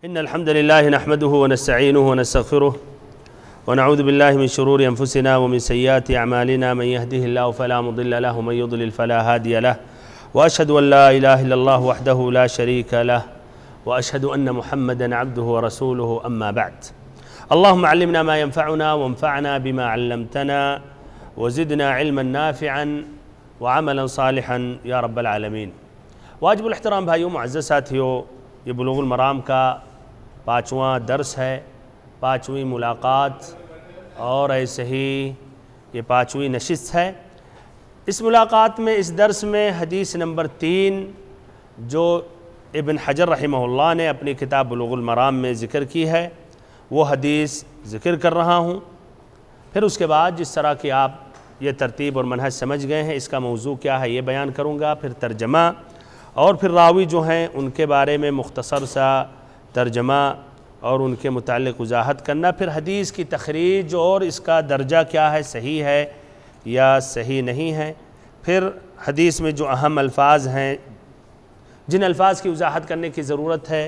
إن الحمد لله نحمده ونستعينه ونستغفره ونعوذ بالله من شرور أنفسنا ومن سيئات أعمالنا من يهده الله فلا مضل له ومن يضلل فلا هادي له وأشهد أن لا إله إلا الله وحده لا شريك له وأشهد أن محمدًا عبده ورسوله أما بعد اللهم علمنا ما ينفعنا وانفعنا بما علمتنا وزدنا علما نافعا وعملا صالحا یا رب العالمین۔ واجب الاحترام بھائیوں، معزز ساتھیوں، یہ بلوغ المرام کا 5واں درس ہے، 5ویں ملاقات اور ایسے ہی یہ 5ویں نشست ہے۔ اس ملاقات میں، اس درس میں حدیث نمبر 3 جو ابن حجر رحمہ اللہ نے اپنی کتاب بلوغ المرام میں ذکر کی ہے وہ حدیث ذکر کر رہا ہوں۔ پھر اس کے بعد جس طرح کہ آپ یہ ترتیب اور منہج سمجھ گئے ہیں، اس کا موضوع کیا ہے یہ بیان کروں گا، پھر ترجمہ اور پھر راوی جو ہیں ان کے بارے میں مختصر سا ترجمہ اور ان کے متعلق وضاحت کرنا، پھر حدیث کی تخریج اور اس کا درجہ کیا ہے، صحیح ہے یا صحیح نہیں ہے، پھر حدیث میں جو اہم الفاظ ہیں جن الفاظ کی وضاحت کرنے کی ضرورت ہے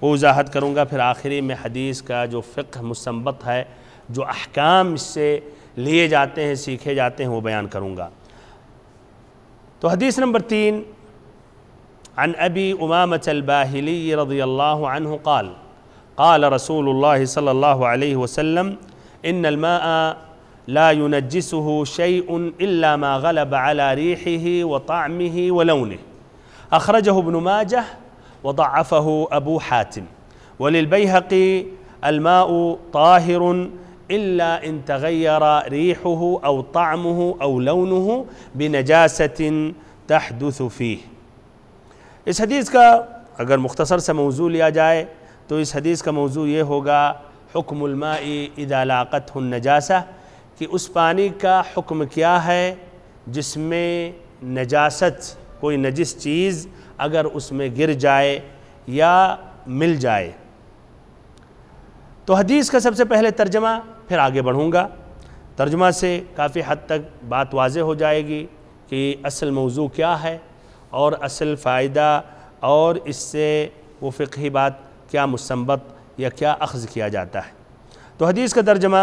وہ وضاحت کروں گا، پھر آخری میں حدیث کا جو فقہ مستنبط ہے، جو احکام اس سے لیے جاتے ہیں، سیکھے جاتے ہیں، وہ بیان کروں گا۔ تو حدیث نمبر 3 عن ابی امامۃ الباہلی رضی اللہ عنہ قال قال رسول اللہ صلی اللہ علیہ وسلم ان الماء لا ينجسه شيء الا ما غلب على ريحه وطعمه ولونه اخرجه ابن ماجه وضعفه ابو حاتم وللبيهقي الماء طاهر إلا إن تغير ريحه أو طعمه أو لونه بنجاسة تحدث فيه۔ اس حدیث کا اگر مختصر سے موضوع لیا جائے تو اس حدیث کا موضوع یہ ہوگا حکم الماء اذا لاقته النجاسة، کہ اس پانی کا حکم کیا ہے جس میں نجاست، کوئی نجس چیز اگر اس میں گر جائے یا مل جائے۔ تو حدیث کا سب سے پہلے ترجمہ، پھر آگے بڑھوں گا۔ ترجمہ سے کافی حد تک بات واضح ہو جائے گی کہ اصل موضوع کیا ہے اور اصل فائدہ اور اس سے وہ فقہی بات کیا مستنبط یا کیا اخذ کیا جاتا ہے۔ تو حدیث کا ترجمہ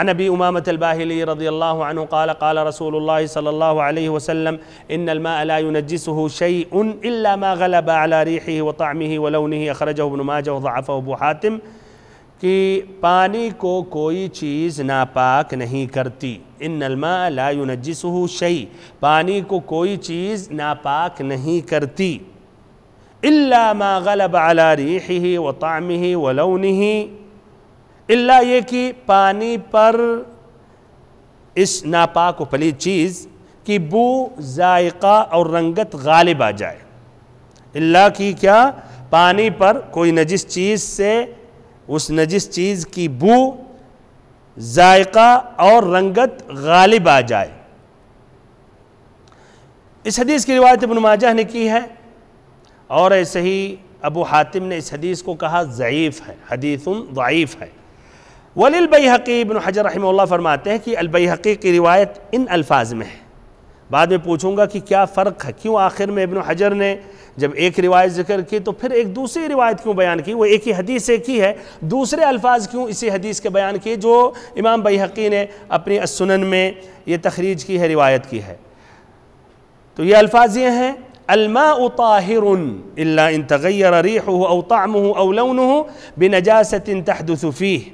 عن ابی امامۃ الباہلی رضی اللہ عنہ قال قال رسول اللہ صلی اللہ علیہ وسلم ان الماء لا ينجسه شيء الا ما غلب على ريحه وطعمه ولونه اخرجه ابن ماجه وضعفه ابو حاتم، کہ پانی کو کوئی چیز ناپاک نہیں کرتی۔ ان الماء لا ينجسه شيء، پانی کو کوئی چیز ناپاک نہیں کرتی، الا ما غلب على ريحه وطعمه ولونه، الا یہ کہ پانی پر اس ناپاک و پلید چیز کی بو، ذائقہ اور رنگت غالب آ جائے۔ الا کی کیا؟ پانی پر کوئی نجس چیز سے اس نجس چیز کی بو، ذائقہ اور رنگت غالب آ جائے۔ اس حدیث کی روایت ابن ماجہ نے کی ہے اور ایسے ہی ابو حاتم نے اس حدیث کو کہا ضعیف ہے، حدیث ضعیف ہے۔ وللبیہقی، ابن حجر رحمہ اللہ فرماتے ہیں کہ البیہقی کی روایت ان الفاظ میں ہے۔ بعد میں پوچھوں گا کہ کیا فرق ہے، کیوں آخر میں ابن حجر نے جب ایک روایت ذکر کی تو پھر ایک دوسری روایت کیوں بیان کی؟ وہ ایک ہی حدیث سے کی ہے، دوسرے الفاظ کیوں اسی حدیث کے بیان کیے جو امام بیہقی نے اپنی السنن میں یہ تخریج کی ہے، روایت کی ہے؟ تو یہ الفاظ یہ ہیں الماء طاہر الا ان تغیر ریحہ او طعمہ او لونہ بنجاست تحدث فیہ،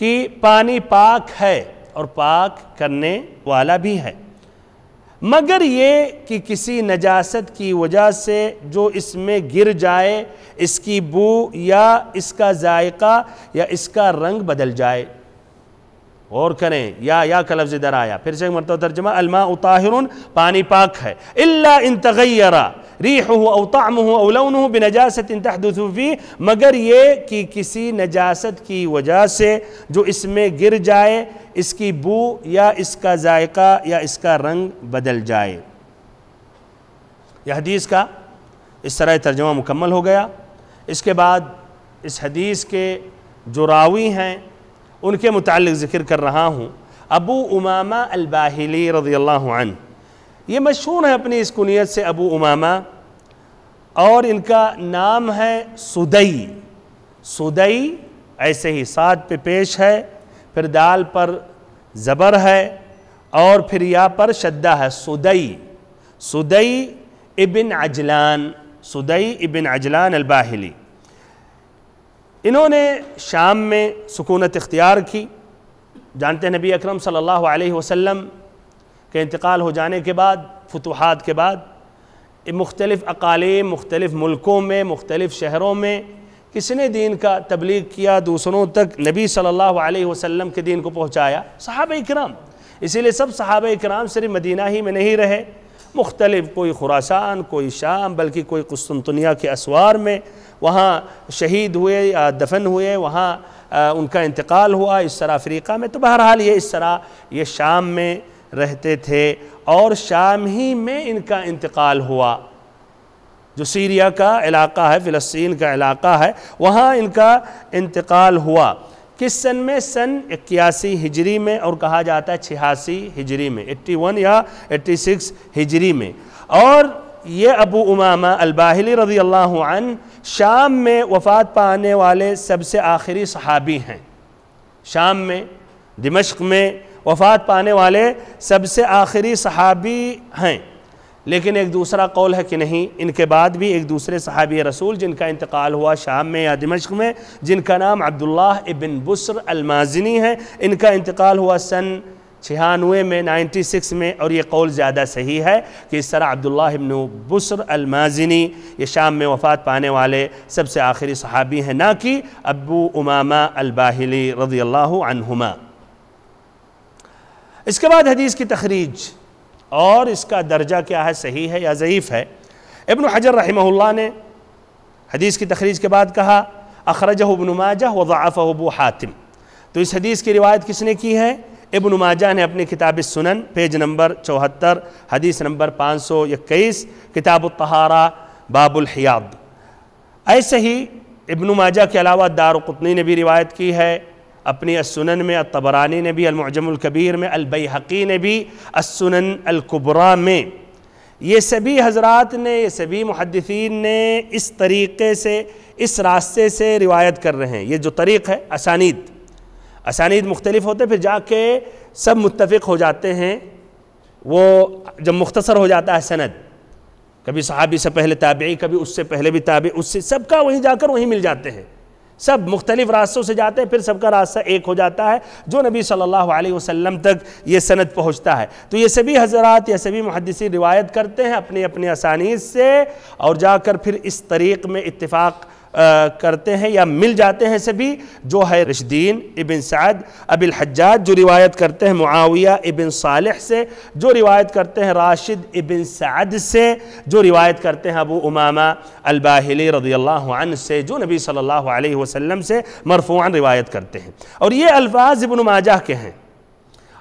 کہ پانی پاک ہے اور پاک کرنے والا بھی ہے، مگر یہ کہ کسی نجاست کی وجہ سے جو اس میں گر جائے، اس کی بو یا اس کا ذائقہ یا اس کا رنگ بدل جائے۔ غور کریں، یا کا لفظ ادھر آیا، پھر سے ایک مرتبہ ترجمہ الماء طاہر، پانی پاک ہے، الا ان تغیر ریحہ او طعمہ او لونہ بنجاست تحدث فیہ، مگر یہ کہ کسی نجاست کی وجہ سے جو اس میں گر جائے، اس کی بو یا اس کا ذائقہ یا اس کا رنگ بدل جائے۔ یہ حدیث کا اس طرح ترجمہ مکمل ہو گیا۔ اس کے بعد اس حدیث کے جو راوی ہیں ان کے متعلق ذکر کر رہا ہوں۔ ابو امامہ الباہلی رضی اللہ عنہ، یہ مشہور ہے اپنی اس کنیت سے ابو امامہ، اور ان کا نام ہے سدی۔ سدئی ایسے ہی صاد پہ پیش ہے، پھر دال پر زبر ہے اور پھر یا پر شدہ ہے، سدئی، سدئی ابن عجلان، سدئی ابن عجلان الباہلی۔ انہوں نے شام میں سکونت اختیار کی۔ جانتے ہیں نبی اکرم صلی اللہ علیہ وسلم کے انتقال ہو جانے کے بعد، فتوحات کے بعد، مختلف اقالیم، مختلف ملکوں میں، مختلف شہروں میں کس نے دین کا تبلیغ کیا، دوسروں تک نبی صلی اللہ علیہ وسلم کے دین کو پہنچایا؟ صحابہ اکرام۔ اسی لیے سب صحابہ اکرام صرف مدینہ ہی میں نہیں رہے، مختلف، کوئی خراسان، کوئی شام، بلکہ کوئی قسطنطنیہ کے اسوار میں وہاں شہید ہوئے یا دفن ہوئے، وہاں ان کا انتقال ہوا، اس طرح افریقہ میں۔ تو بہرحال یہ اس طرح یہ شام میں رہتے تھے اور شام ہی میں ان کا انتقال ہوا۔ جو سیریا کا علاقہ ہے، فلسطین کا علاقہ ہے، وہاں ان کا انتقال ہوا۔ کس سن میں؟ سن 81 ہجری میں، اور کہا جاتا ہے 86 ہجری میں، 81 یا 86 ہجری میں۔ اور یہ ابو امامہ الباہلی رضی اللہ عنہ شام میں وفات پانے والے سب سے آخری صحابی ہیں۔ شام میں، دمشق میں وفات پانے والے سب سے آخری صحابی ہیں۔ لیکن ایک دوسرا قول ہے کہ نہیں، ان کے بعد بھی ایک دوسرے صحابی رسول جن کا انتقال ہوا شام میں یا دمشق میں، جن کا نام عبداللہ ابن بسر المازنی ہے، ان کا انتقال ہوا سن 96 میں، 96 میں، اور یہ قول زیادہ صحیح ہے کہ اس طرح عبداللہ ابن بسر المازنی یہ شام میں وفات پانے والے سب سے آخری صحابی ہیں، نہ کہ ابو امامہ الباہلی رضی اللہ عنہما۔ اس کے بعد حدیث کی تخریج اور اس کا درجہ کیا ہے، صحیح ہے یا ضعیف ہے۔ ابن حجر رحمہ اللہ نے حدیث کی تخریج کے بعد کہا اخرجہ ابن ماجہ وضعفہ ابو حاتم۔ تو اس حدیث کی روایت کس نے کی ہے؟ ابن ماجہ نے اپنی کتاب السنن، پیج نمبر 74، حدیث نمبر 521، کتاب الطہارہ، باب الحیاض۔ ایسے ہی ابن ماجہ کے علاوہ دارقطنی نے بھی روایت کی ہے اپنی السنن میں، الطبرانی نے بھی المعجم الکبیر میں، البیہقی نے بھی السنن الکبریٰ میں۔ یہ سبھی حضرات نے، یہ سبھی محدثین نے اس طریقے سے، اس راستے سے روایت کر رہے ہیں۔ یہ جو طریق ہے، اسانید مختلف ہوتے ہیں، پھر جا کے سب متفق ہو جاتے ہیں۔ وہ جب مختصر ہو جاتا ہے سند، کبھی صحابی سے پہلے تابعی، کبھی اس سے پہلے بھی تابعی، اس سے سب کا وہیں جا کر وہیں مل جاتے ہیں۔ سب مختلف راستوں سے جاتے ہیں، پھر سب کا راستہ ایک ہو جاتا ہے جو نبی صلی اللہ علیہ وسلم تک یہ سند پہنچتا ہے۔ تو یہ سبھی حضرات یا سبھی محدثین روایت کرتے ہیں اپنی اپنی اسانید سے، اور جا کر پھر اس طریق میں اتفاق کرتے ہیں یا مل جاتے ہیں سبھی، جو ہے رشدین ابن سعد ابی الحجاج جو روایت کرتے ہیں معاویہ ابن صالح سے، جو روایت کرتے ہیں راشد ابن سعد سے، جو روایت کرتے ہیں ابو امامہ الباہلی رضی اللہ عنہ سے، جو نبی صلی اللہ علیہ وسلم سے مرفوعاً روایت کرتے ہیں۔ اور یہ الفاظ ابن ماجہ کے ہیں،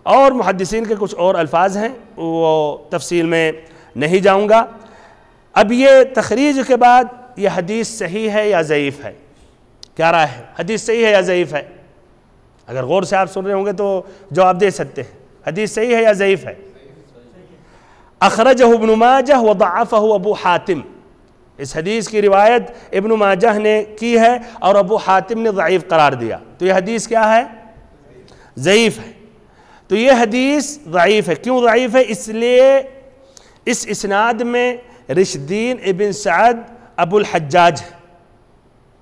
اور محدثین کے کچھ اور الفاظ ہیں، وہ تفصیل میں نہیں جاؤں گا۔ اب یہ تخریج کے بعد یہ حدیث صحیح ہے یا ضعیف ہے؟ کیا رائے ہے؟ حدیث صحیح ہے یا ضعیف ہے؟ اگر غور سے آپ سن رہے ہوں گے تو جواب دے سکتے ہیں۔ حدیث صحیح ہے یا ضعیف ہے؟ اخرجہ ابن ماجہ وضعفہ ابو حاتم۔ اس حدیث کی روایت ابن ماجہ نے کی ہے اور ابو حاتم نے ضعیف قرار دیا، تو یہ حدیث کیا ہے؟ ضعیف ہے۔ تو یہ حدیث ضعیف ہے۔ کیوں ضعیف ہے؟ اس لیے اس اسناد میں رشدین ابن سعد ابو الحجاج ہے،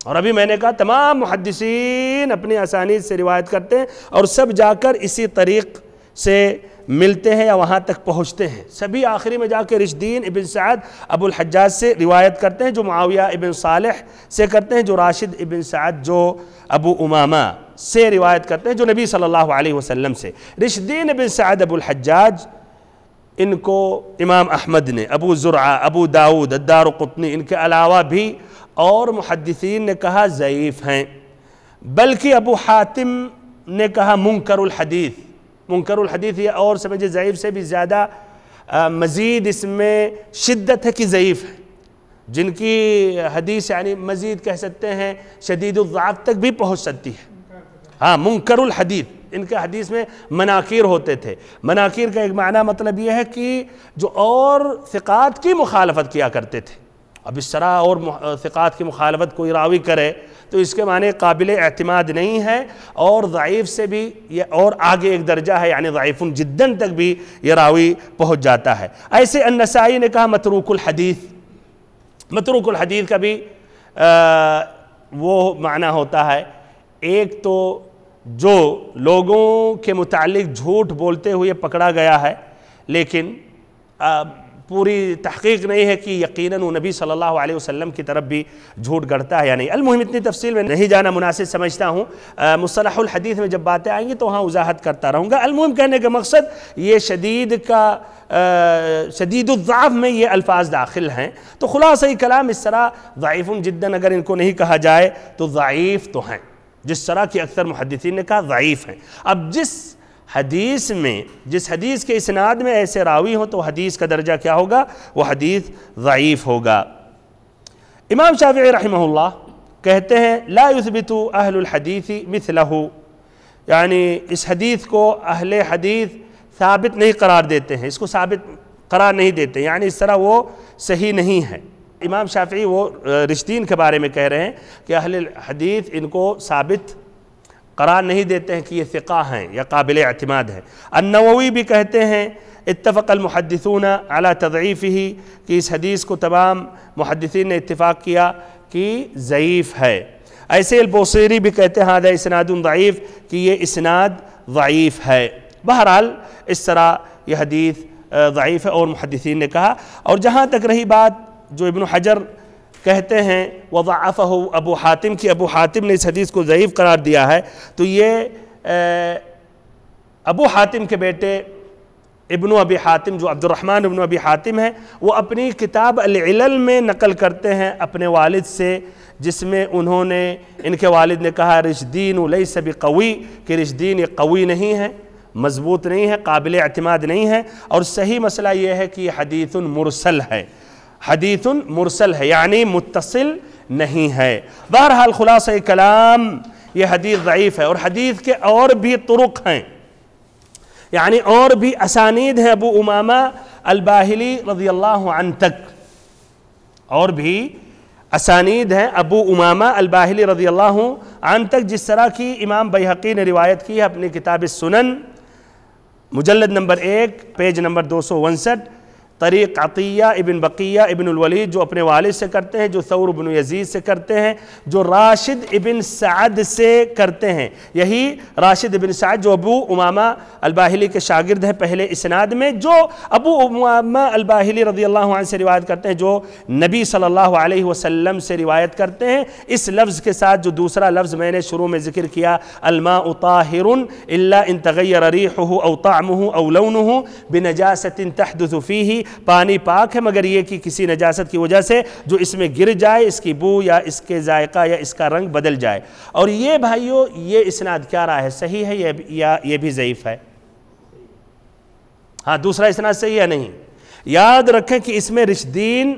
اور ابھی میں نے کہا تمام محدثین اپنی اسانید سے روایت کرتے ہیں اور سب جا کر اسی طریق سے ملتے ہیں یا وہاں تک پہنچتے ہیں۔ سبھی آخری میں جا کے رشدین ابن سعد ابو الحجاج سے روایت کرتے ہیں، جو معاویہ ابن صالح سے کرتے ہیں، جو راشد ابن سعد جو ابو امامہ سے روایت کرتے ہیں، جو نبی صلی اللہ علیہ وسلم سے۔ رشدین ابن سعد ابو الحجاج، ان کو امام احمد نے، ابو زرعہ، ابو داود، الدارقطنی، ان کے علاوہ بھی اور محدثین نے کہا ضعیف ہیں، بلکہ ابو حاتم نے کہا منکر الحدیث۔ منکر الحدیث یہ اور سمجھے ضعیف سے بھی زیادہ مزید اس میں شدت ہے کہ ضعیف ہے، جن کی حدیث یعنی مزید کہہ سکتے ہیں شدید الضعف تک بھی پہنچ سکتی ہے۔ ہاں، منکر الحدیث، ان کے حدیث میں مناکیر ہوتے تھے۔ مناکیر کا ایک معنی مطلب یہ ہے کہ جو اور ثقات کی مخالفت کیا کرتے تھے، اب اس طرح اور ثقات کی مخالفت کوئی راوی کرے تو اس کے معنی قابل اعتماد نہیں ہے، اور ضعیف سے بھی یہ اور آگے ایک درجہ ہے، یعنی ضعیف جداً تک بھی یہ راوی پہنچ جاتا ہے۔ ایسے النسائی نے کہا متروک الحدیث، متروک الحدیث کا بھی وہ معنی ہوتا ہے، ایک تو جو لوگوں کے متعلق جھوٹ بولتے ہوئے پکڑا گیا ہے لیکن پوری تحقیق نہیں ہے کہ یقیناً وہ نبی صلی اللہ علیہ وسلم کی طرف بھی جھوٹ گڑتا ہے یا نہیں۔ المہم اتنی تفصیل میں نہیں جانا مناسب سمجھتا ہوں، مصطلح الحدیث میں جب باتیں آئیں گی تو وہاں وضاحت کرتا رہوں گا۔ المہم کہنے کا مقصد یہ شدید الضعف میں یہ الفاظ داخل ہیں، تو خلاصہ کلام اس طرح ضعیف جداً اگر ان کو نہیں کہا جائے تو ضعیف تو ہیں، جس طرح کی اکثر محدثین نے کہا ضعیف ہیں۔ اب جس حدیث کے اسناد میں ایسے راوی ہوں تو حدیث کا درجہ کیا ہوگا؟ وہ حدیث ضعیف ہوگا۔ امام شافعی رحمہ اللہ کہتے ہیں لا یثبت اہل الحدیث مثلہ، یعنی اس حدیث کو اہل حدیث ثابت نہیں قرار دیتے ہیں، اس کو ثابت قرار نہیں دیتے، یعنی اس طرح وہ صحیح نہیں ہے۔ امام شافعی وہ رشدین کے بارے میں کہہ رہے ہیں کہ اہل حدیث ان کو ثابت قرار نہیں دیتے ہیں کہ یہ ثقہ ہیں یا قابل اعتماد ہیں۔ النووی بھی کہتے ہیں اتفق المحدثون علی تضعیفہ، کہ اس حدیث کو تمام محدثین نے اتفاق کیا کہ ضعیف ہے۔ ایسے البوصیری بھی کہتے ہیں ھذا اسناد ضعیف، کہ یہ اسناد ضعیف ہے۔ بہرحال اس طرح یہ حدیث ضعیف ہے اور محدثین نے کہا۔ اور جہاں تک رہی بات جو ابن حجر کہتے ہیں وضعفہ ابو حاتم کی، ابو حاتم نے اس حدیث کو ضعیف قرار دیا ہے، تو یہ ابو حاتم کے بیٹے ابن ابی حاتم جو عبد الرحمن ابن ابی حاتم ہیں، وہ اپنی کتاب العلل میں نقل کرتے ہیں اپنے والد سے، جس میں انہوں نے ان کے والد نے کہا رشدین لیس بقوی، کہ رشدین یہ قوی نہیں ہے، مضبوط نہیں ہے، قابل اعتماد نہیں ہے، اور صحیح مسئلہ یہ ہے کہ یہ حدیث مرسل ہے، حدیث مرسل ہے یعنی متصل نہیں ہے۔ بہرحال خلاصہ کلام یہ حدیث ضعیف ہے، اور حدیث کے اور بھی طرق ہیں، یعنی اور بھی اسانید ہیں ابو امامہ الباہلی رضی اللہ عنہ تک، اور بھی اسانید ہیں ابو امامہ الباہلی رضی اللہ عنہ تک، جس طرح کی امام بیہقی نے روایت کی ہے اپنی کتاب السنن مجلد نمبر 1 پیج نمبر 259، طریق عطیہ ابن بقیہ ابن الولید جو اپنے والد سے کرتے ہیں، جو ثور بن یزید سے کرتے ہیں، جو راشد ابن سعد سے کرتے ہیں، یہی راشد ابن سعد جو ابو امامہ الباہلی کے شاگرد ہیں پہلے اسناد میں، جو ابو امامہ الباہلی رضی اللہ عنہ سے روایت کرتے ہیں، جو نبی صلی اللہ علیہ وسلم سے روایت کرتے ہیں، اس لفظ کے ساتھ جو دوسرا لفظ میں نے شروع میں ذکر کیا الماء طاہر الا ان تغیر ریحہ او طعمہ او لونہ بنجاست تحدث فیہ، پانی پاک ہے مگر یہ کہ کسی نجاست کی وجہ سے جو اس میں گر جائے، اس کی بو یا اس کے ذائقہ یا اس کا رنگ بدل جائے۔ اور یہ بھائیو یہ اسناد کیا رہا ہے؟ صحیح ہے یا یہ بھی ضعیف ہے؟ ہاں دوسرا اسناد صحیح ہے نہیں؟ یاد رکھیں کہ اس میں رشدین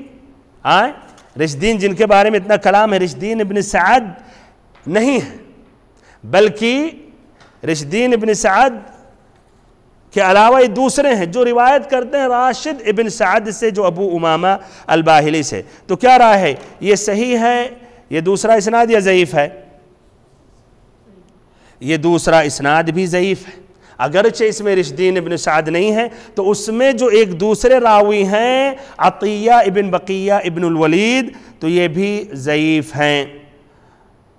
جن کے بارے میں اتنا کلام ہے، رشدین ابن سعد نہیں ہے، بلکہ رشدین ابن سعد کے علاوہ یہ دوسرے ہیں جو روایت کرتے ہیں راشد ابن سعد سے، جو ابو امامہ الباہلی سے۔ تو کیا رائے ہے؟ یہ صحیح ہے یہ دوسرا اسناد یا ضعیف ہے؟ یہ دوسرا اسناد بھی ضعیف ہے، اگرچہ اس میں رشدین ابن سعد نہیں ہے، تو اس میں جو ایک دوسرے راوی ہیں عطیہ ابن بقیہ ابن الولید، تو یہ بھی ضعیف ہیں۔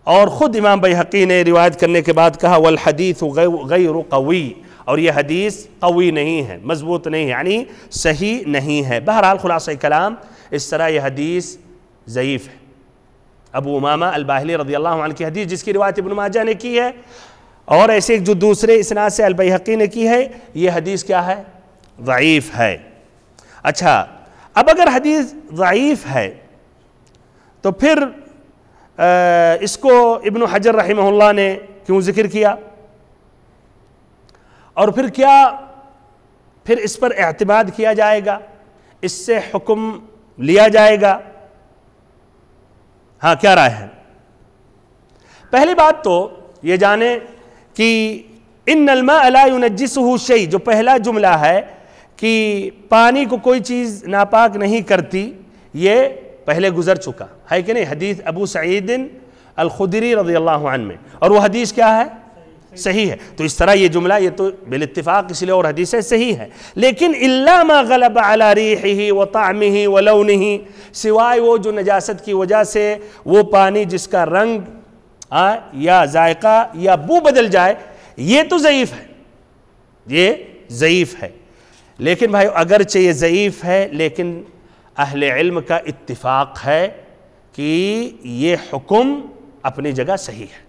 اور خود امام بیہقی نے روایت کرنے کے بعد کہا والحدیث غیر قوی، اور یہ حدیث قوی نہیں ہے، مضبوط نہیں ہے، یعنی صحیح نہیں ہے۔ بہرحال خلاصہ کلام اس طرح یہ حدیث ضعیف ہے۔ ابو امامہ الباہلی رضی اللہ عنہ کی حدیث جس کی روایت ابن ماجہ نے کی ہے، اور ایسے جو دوسرے اسناد سے البیہقی نے کی ہے، یہ حدیث کیا ہے؟ ضعیف ہے۔ اچھا، اب اگر حدیث ضعیف ہے تو پھر اس کو ابن حجر رحمہ اللہ نے کیوں ذکر کیا؟ اور پھر اس پر اعتماد کیا جائے گا، اس سے حکم لیا جائے گا؟ ہاں کیا رائے ہے؟ پہلی بات تو یہ جانیں کہ ان الماء لا ينجسه شيء، جو پہلا جملہ ہے کہ پانی کو کوئی چیز ناپاک نہیں کرتی، یہ پہلے گزر چکا ہے کہ نہیں، حدیث ابو سعید الخدری رضی اللہ عنہ میں، اور وہ حدیث کیا ہے؟ صحیح ہے۔ تو اس طرح یہ جملہ یہ تو بالاتفاق اس لیے اور حدیث ہے صحیح ہے، لیکن الا ما غلب علی ریحہ وطعمہ ولونہ، سوائے وہ جو نجاست کی وجہ سے وہ پانی جس کا رنگ یا ذائقہ یا بو بدل جائے، یہ تو ضعیف ہے، یہ ضعیف ہے۔ لیکن بھائی اگرچہ یہ ضعیف ہے لیکن اہل علم کا اتفاق ہے کہ یہ حکم اپنی جگہ صحیح ہے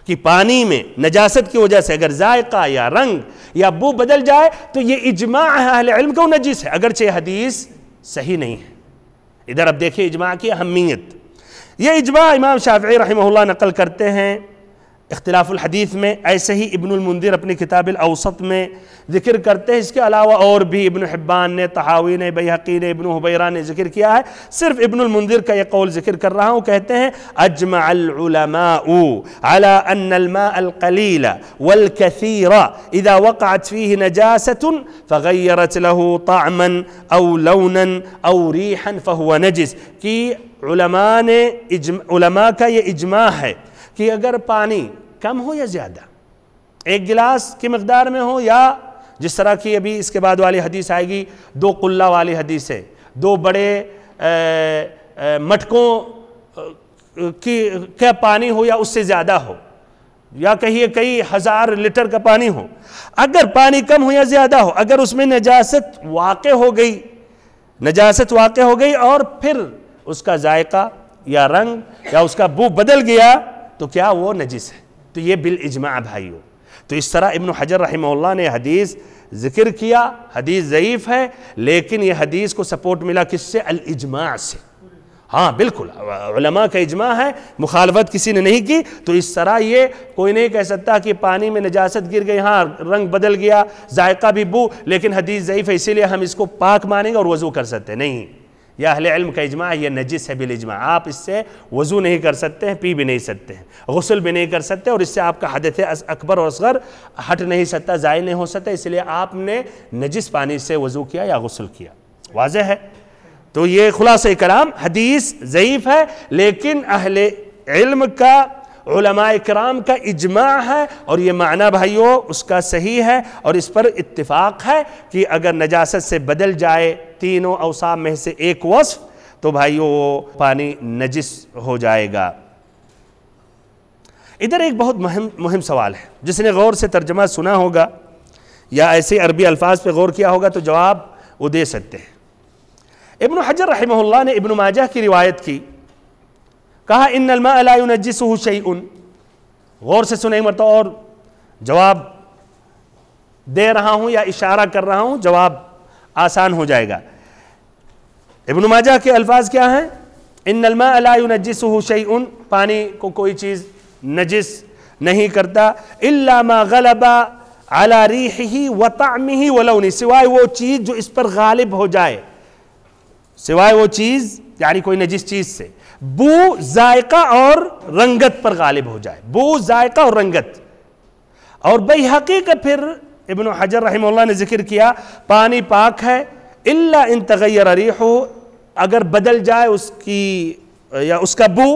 کہ پانی میں نجاست کی وجہ سے اگر ذائقہ یا رنگ یا بو بدل جائے تو یہ اجماع ہے اہل علم کا، وہ نجس ہے، اگرچہ یہ حدیث صحیح نہیں ہے۔ ادھر اب دیکھیں اجماع کی اہمیت، یہ اجماع امام شافعی رحمہ اللہ نقل کرتے ہیں اختلاف الحدیث میں، ایسے ہی ابن المنذر اپنی کتاب الاوسط میں ذکر کرتے ہیں، اس کے علاوہ اور بھی ابن حبان نے، طحاوی نے، بیہقی نے، ابن حبیرہ نے ذکر کیا ہے، صرف ابن المنذر کا یہ قول ذکر کر رہا ہوں۔ کہتے ہیں اجمع العلماء على ان الماء القلیل والکثیر اذا وقعت فيه نجاسة فغیرت له طعما او لونا او ریحا فهو نجس، کہ علماء کا یہ اجماع ہے کہ اگر پانی کم ہو یا زیادہ، ایک گلاس کی مقدار میں ہو یا جس طرح کی ابھی اس کے بعد والی حدیث آئے گی، 2 قلہ والی حدیث ہے، 2 بڑے مٹکوں کا پانی ہو یا اس سے زیادہ ہو، یا کہیے کئی ہزار لیٹر کا پانی ہو، اگر پانی کم ہو یا زیادہ ہو، اگر اس میں نجاست واقع ہو گئی اور پھر اس کا ذائقہ یا رنگ یا اس کا بو بدل گیا تو کیا وہ نجس ہے؟ تو یہ بالاجماع بھائیو۔ تو اس طرح ابن حجر رحمہ اللہ نے حدیث ذکر کیا، حدیث ضعیف ہے لیکن یہ حدیث کو سپورٹ ملا کس سے؟ الاجماع سے۔ ہاں بالکل علماء کا اجماع ہے، مخالفت کسی نے نہیں کی، تو اس طرح یہ کوئی نہیں کہہ سکتا کہ پانی میں نجاست گر گئی، ہاں رنگ بدل گیا، ذائقہ بھی بو، لیکن حدیث ضعیف ہے اسی لیے ہم اس کو پاک مانیں گے اور وضو کر سکتے نہیں۔ یہ اہل علم کا اجماع ہے، یہ نجس ہے بالاجماع، آپ اس سے وضو نہیں کر سکتے ہیں، پی بھی نہیں سکتے ہیں، غسل بھی نہیں کر سکتے، اور اس سے آپ کا حدث اکبر اور اصغر ہٹ نہیں سکتا، زائل نہیں ہو سکتا، اس لیے آپ نے نجس پانی سے وضو کیا یا غسل کیا۔ واضح ہے؟ تو یہ خلاصہ کلام، حدیث ضعیف ہے لیکن اہل علم کا، علماء کرام کا اجماع ہے، اور یہ معنی بھائیو اس کا صحیح ہے، اور اس پر اتفاق ہے کہ اگر نجاست سے بدل جائے تینوں اوصاف میں سے ایک وصف تو بھائیو وہ پانی نجس ہو جائے گا۔ ادھر ایک بہت مہم سوال ہے، جس نے غور سے ترجمہ سنا ہوگا یا ایسے عربی الفاظ پہ غور کیا ہوگا تو جواب وہ دے سکتے ہیں۔ ابن حجر رحمہ اللہ نے ابن ماجہ کی روایت کی، کہا ان الماء لا ينجسه شيء، غور سے سنیں مرتبہ اور جواب دے رہا ہوں یا اشارہ کر رہا ہوں، جواب آسان ہو جائے گا۔ ابن ماجہ کے الفاظ کیا ہیں؟ ان الماء لا ينجسه شيء، پانی کو کوئی چیز نجس نہیں کرتا، الا ما غلب على ريحه وطعمه ولونه، سوائے وہ چیز جو اس پر غالب ہو جائے، سوائے وہ چیز یعنی کوئی نجس چیز سے بو، ذائقہ اور رنگت پر غالب ہو جائے، بو، ذائقہ اور رنگت۔ اور بیہقی کا پھر ابن حجر رحمہ اللہ نے ذکر کیا پانی پاک ہے الا ان تغیر ریحہ، اگر بدل جائے اس کی یا اس کا بو،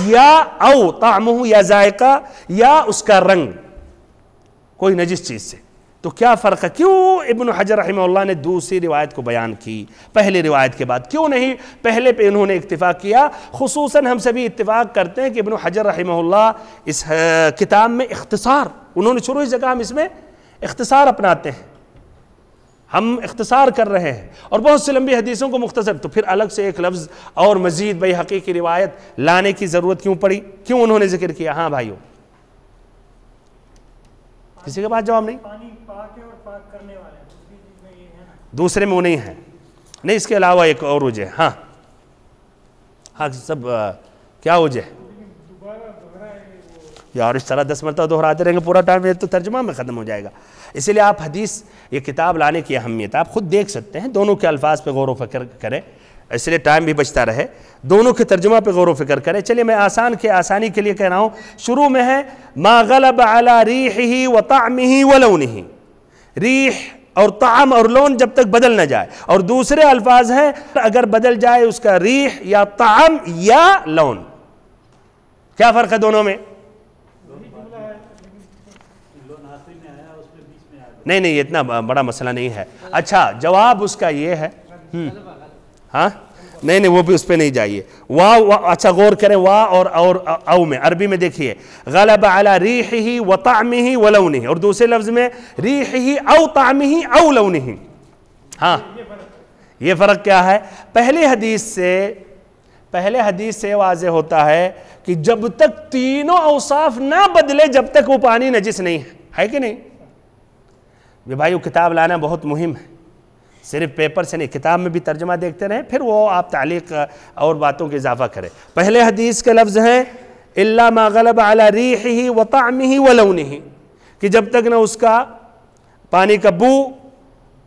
یا او طعمہ یا ذائقہ یا اس کا رنگ کوئی نجس چیز سے، تو کیا فرق ہے؟ کیوں ابن حجر رحمہ اللہ نے دوسری روایت کو بیان کی پہلی روایت کے بعد؟ کیوں نہیں پہلے پہ انہوں نے اکتفا کیا؟ خصوصاً ہم سبھی اتفاق کرتے ہیں کہ ابن حجر رحمہ اللہ اس کتاب میں اختصار، انہوں نے شروع جگہ ہم اس میں اختصار اپناتے ہیں، ہم اختصار کر رہے ہیں، اور بہت سی لمبی حدیثوں کو مختصر، تو پھر الگ سے ایک لفظ اور مزید بیہقی کی روایت لانے کی ضرورت کیوں پڑی؟ کیوں انہوں نے ذکر کیا؟ ہاں بھائیو، کسی کے پاس جواب نہیں؟ پانی پاک ہے اور پاک کرنے والا ہے، دوسری چیز میں یہ ہے نا، دوسرے میں وہ نہیں ہے، نہیں، اس کے علاوہ ایک اور وجہ ہے۔ ہاں ہاں سب کیا وجہ ہے؟ یار اس طرح 10 مرتبہ دہراتے رہیں گے پورا ٹائم تو ترجمہ میں ختم ہو جائے گا، اسی لیے آپ حدیث یہ کتاب لانے کی اہمیت آپ خود دیکھ سکتے ہیں، دونوں کے الفاظ پہ غور و فکر کریں، اس لیے ٹائم بھی بچتا رہے، دونوں کے ترجمہ پہ غور و فکر کریں۔ چلیے میں آسانی کے لیے کہہ رہا ہوں، شروع میں ہے ما غلب علی ریحہ وطعمہ ولونہ، ریح اور طعم اور لون جب تک بدل نہ جائے. اور دوسرے الفاظ ہیں اگر بدل جائے اس کا ریح یا طعم یا لون. کیا فرق ہے دونوں میں؟ نہیں اتنا بڑا مسئلہ نہیں ہے. اچھا جواب اس کا یہ ہے ہاں نہیں وہ بھی اس پہ نہیں جائیے. واو اچھا غور کریں وا اور او میں عربی میں دیکھیے غلب علی ریحہ و طعمہ و لونہ اور دوسرے لفظ میں ریحہ او طعمہ او لونہ. ہاں یہ فرق کیا ہے؟ پہلے حدیث سے واضح ہوتا ہے کہ جب تک تینوں اوصاف نہ بدلے جب تک وہ پانی نجس نہیں ہے کہ نہیں؟ یہ بھائیو کتاب لانا بہت مہم ہے. صرف پیپر سے نہیں کتاب میں بھی ترجمہ دیکھتے رہیں پھر وہ آپ تعلیق اور باتوں کے اضافہ کریں. پہلے حدیث کے لفظ ہیں الا ما غلب علی ریحہ و طعمہ و لونہ کہ جب تک نہ اس کا پانی کا بو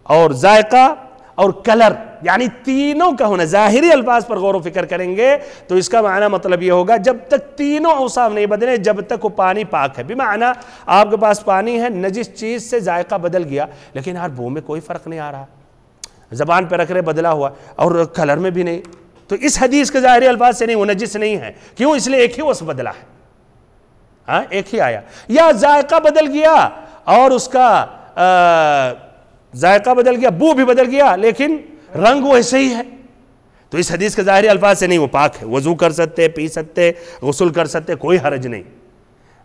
اور ذائقہ اور کلر یعنی تینوں کا ہونا. ظاہری الفاظ پر غور و فکر کریں گے تو اس کا معنی مطلب یہ ہوگا جب تک تینوں اوصاف نہیں بدلے جب تک وہ پانی پاک ہے. بمعنی آپ کے پاس پانی ہے نجس چیز سے ذائقہ بدل گیا لیکن یار بو میں کوئی فرق نہیں آ رہا زبان پہ رکھ رہے بدلا ہوا اور کلر میں بھی نہیں تو اس حدیث کے ظاہری الفاظ سے نہیں وہ نجس نہیں ہے. کیوں؟ اس لیے ایک ہی وصف بدلا ہے. ہاں ایک ہی آیا. یا ذائقہ بدل گیا اور اس کا ذائقہ بدل گیا بو بھی بدل گیا لیکن رنگ وہ ایسے ہی ہے تو اس حدیث کے ظاہری الفاظ سے نہیں وہ پاک ہے. وضو کر سکتے پی سکتے غسل کر سکتے کوئی حرج نہیں.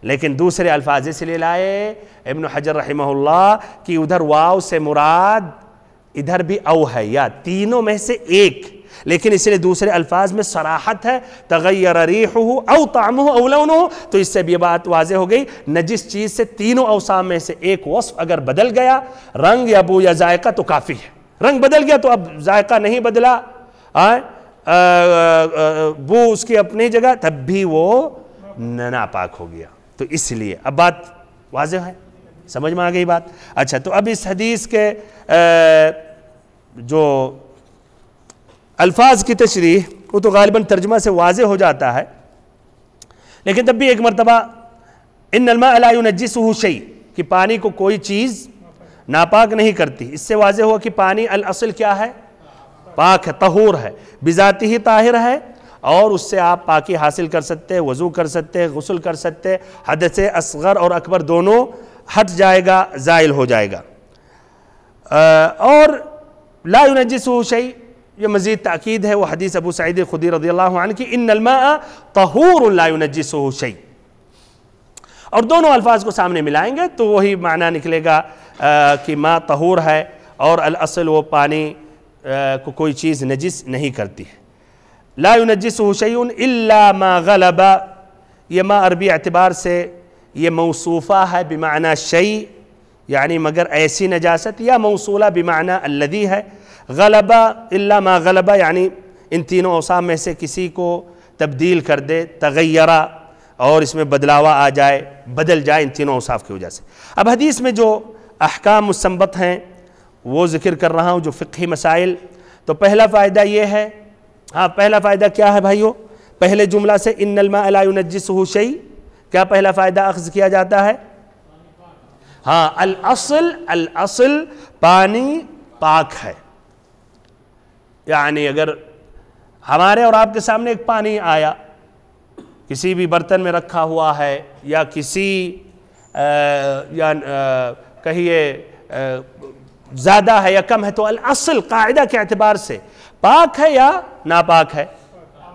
لیکن دوسرے الفاظ اس لیے لائے ابن حجر رحمہ اللہ کہ ادھر واو سے مراد ادھر بھی او ہے یا تینوں میں سے ایک لیکن اس لیے دوسرے الفاظ میں صراحت ہے تغیر ریحہ او طعمہ او لونہ تو اس سے بھی یہ بات واضح ہو گئی نجس چیز سے تینوں اوصاف میں سے ایک وصف اگر بدل گیا رنگ یا بو یا ذائقہ تو کافی ہے. رنگ بدل گیا تو اب ذائقہ نہیں بدلا بو اس کی اپنی جگہ تب بھی وہ ناپاک ہو گیا. تو اس لیے اب بات واضح ہے سمجھ میں آ گئی بات. اچھا تو اب اس حدیث کے جو الفاظ کی تشریح وہ تو غالباً ترجمہ سے واضح ہو جاتا ہے لیکن تب بھی ایک مرتبہ ان الماء لا ينجسه شيء کہ پانی کو کوئی چیز ناپاک نہیں کرتی. اس سے واضح ہوا کہ پانی الاصل کیا ہے؟ پاک ہے طہور ہے بذاتہ ہی طاہر ہے اور اس سے آپ پاکی حاصل کر سکتے وضو کر سکتے غسل کر سکتے حدث اصغر اور اکبر دونوں ہٹ جائے گا زائل ہو جائے گا. اور لا ينجسه شيء یہ مزید تاکید ہے وہ حدیث ابو سعید خدری رضی اللہ عنہ کی ان الماء طہور لا ينجسه شيء اور دونوں الفاظ کو سامنے ملائیں گے تو وہی معنی نکلے گا کہ ماء طہور ہے اور الاصل وہ پانی کو کوئی چیز نجس نہیں کرتی ہے. لا ينجسه شيء الا ما غلب یہ ما عربی اعتبار سے یہ موصوفہ ہے بمعنی شیء یعنی مگر ایسی نجاست یا موصولہ بمعنی الذی ہے. غلبہ الا ما غلبہ یعنی ان تینوں اوصاف میں سے کسی کو تبدیل کر دے تغیرہ اور اس میں بدلاوا آ جائے بدل جائے ان تینوں اوصاف کی وجہ سے. اب حدیث میں جو احکام مستنبط ہیں وہ ذکر کر رہا ہوں جو فقہی مسائل. تو پہلا فائدہ یہ ہے پہلا فائدہ کیا ہے بھائیو؟ پہلے جملہ سے ان الماء لا ينجسه شيء کیا پہلا فائدہ اخذ کیا جاتا ہے؟ الاصل پانی پاک ہے. یعنی اگر ہمارے اور آپ کے سامنے ایک پانی آیا کسی بھی برتن میں رکھا ہوا ہے یا کسی یا کہیے زیادہ ہے یا کم ہے تو الاصل قاعدہ کے اعتبار سے پاک ہے یا ناپاک ہے؟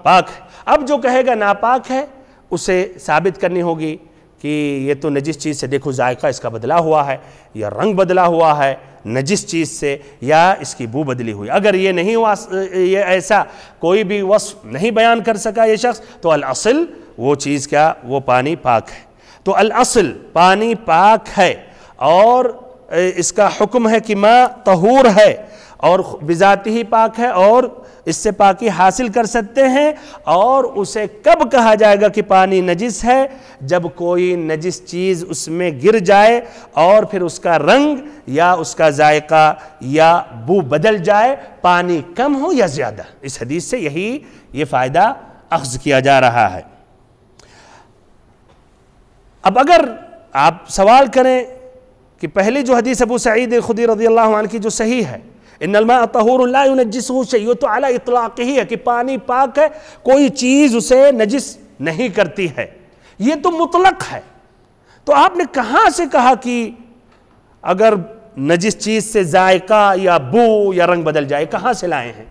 پاک ہے. اب جو کہے گا ناپاک ہے اسے ثابت کرنی ہوگی کہ یہ تو نجس چیز سے دیکھو ذائقہ اس کا بدلا ہوا ہے یا رنگ بدلا ہوا ہے نجس چیز سے یا اس کی بو بدلی ہوئی. اگر یہ نہیں ہوا یہ ایسا کوئی بھی وصف نہیں بیان کر سکا یہ شخص تو الاصل وہ چیز کیا وہ پانی پاک ہے. تو الاصل پانی پاک ہے اور اس کا حکم ہے کہ ماء طہور ہے اور بذات ہی پاک ہے اور اس سے پاکی حاصل کر سکتے ہیں. اور اسے کب کہا جائے گا کہ پانی نجس ہے؟ جب کوئی نجس چیز اس میں گر جائے اور پھر اس کا رنگ یا اس کا ذائقہ یا بو بدل جائے پانی کم ہو یا زیادہ. اس حدیث سے یہی یہ فائدہ اخذ کیا جا رہا ہے. اب اگر آپ سوال کریں کہ پہلی جو حدیث ابو سعید خدری رضی اللہ عنہ کی جو صحیح ہے، ان الماء طہور لا ينجسہ شیء، تو علی اطلاق ہی ہے کہ پانی پاک ہے، کوئی چیز اسے نجس نہیں کرتی ہے، یہ تو مطلق ہے۔ تو آپ نے کہاں سے کہا کہ اگر نجس چیز سے ذائقہ یا بو یا رنگ بدل جائے؟ کہاں سے لائے ہیں؟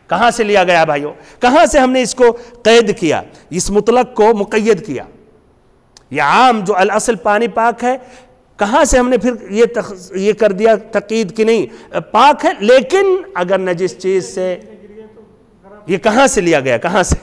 کہاں سے لیا گیا بھائیو؟ کہاں سے ہم نے اس کو قید کیا، اس مطلق کو مقید کیا؟ یہ عام جو الاصل پانی پاک ہے، کہاں سے ہم نے پھر یہ کر دیا تقید کہ نہیں پاک ہے لیکن اگر نجس چیز سے؟ یہ کہاں سے لیا گیا؟ کہاں سے؟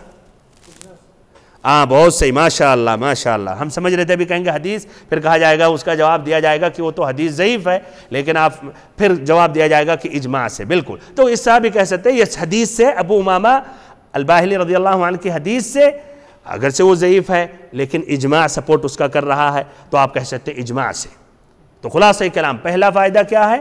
بہت صحیح، ماشاءاللہ ماشاءاللہ۔ ہم سمجھ رہے تھے ابھی کہیں گے حدیث، پھر کہا جائے گا، اس کا جواب دیا جائے گا کہ وہ تو حدیث ضعیف ہے، لیکن آپ پھر جواب دیا جائے گا کہ اجماع سے۔ بالکل، تو اس سے بھی کہہ سکتے ہیں یہ حدیث سے، ابو امامہ الباہلی رضی اللہ عنہ کی حدیث سے، اگرچہ وہ ضعیف ہے لیکن اجماع سپورٹ اس کا کر رہا ہے، تو آپ کہہ سکتے ہیں اجماع سے۔ تو خلاصہ کلام، پہلا فائدہ کیا ہے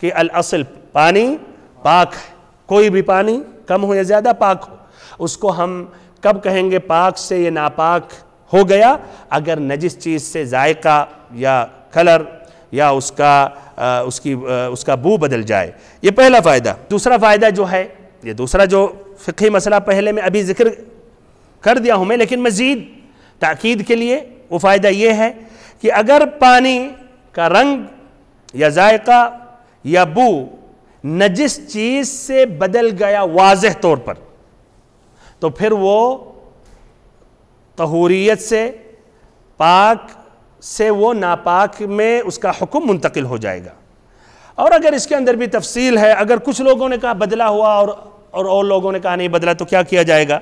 کہ الاصل پانی پاک ہے، کوئی بھی پانی کم ہو یا زیادہ پاک ہو، اس کو ہم کب کہیں گے پاک سے یہ ناپاک ہو گیا؟ اگر نجس چیز سے ذائقہ یا کلر یا اس کا بو بدل جائے۔ یہ پہلا فائدہ۔ دوسرا فائدہ جو ہے، یہ دوسرا جو فقہی مسئلہ پہلے میں ابھی ذکر کر دیا ہوں میں، لیکن مزید تاکید کے لیے وہ فائدہ یہ ہے کہ اگر پانی کا رنگ یا ذائقہ یا بو نجس چیز سے بدل گیا واضح طور پر، تو پھر وہ طہوریت سے پاک سے وہ ناپاک میں اس کا حکم منتقل ہو جائے گا۔ اور اگر اس کے اندر بھی تفصیل ہے، اگر کچھ لوگوں نے کہا بدلا ہوا اور لوگوں نے کہا نہیں بدلا، تو کیا کیا جائے گا؟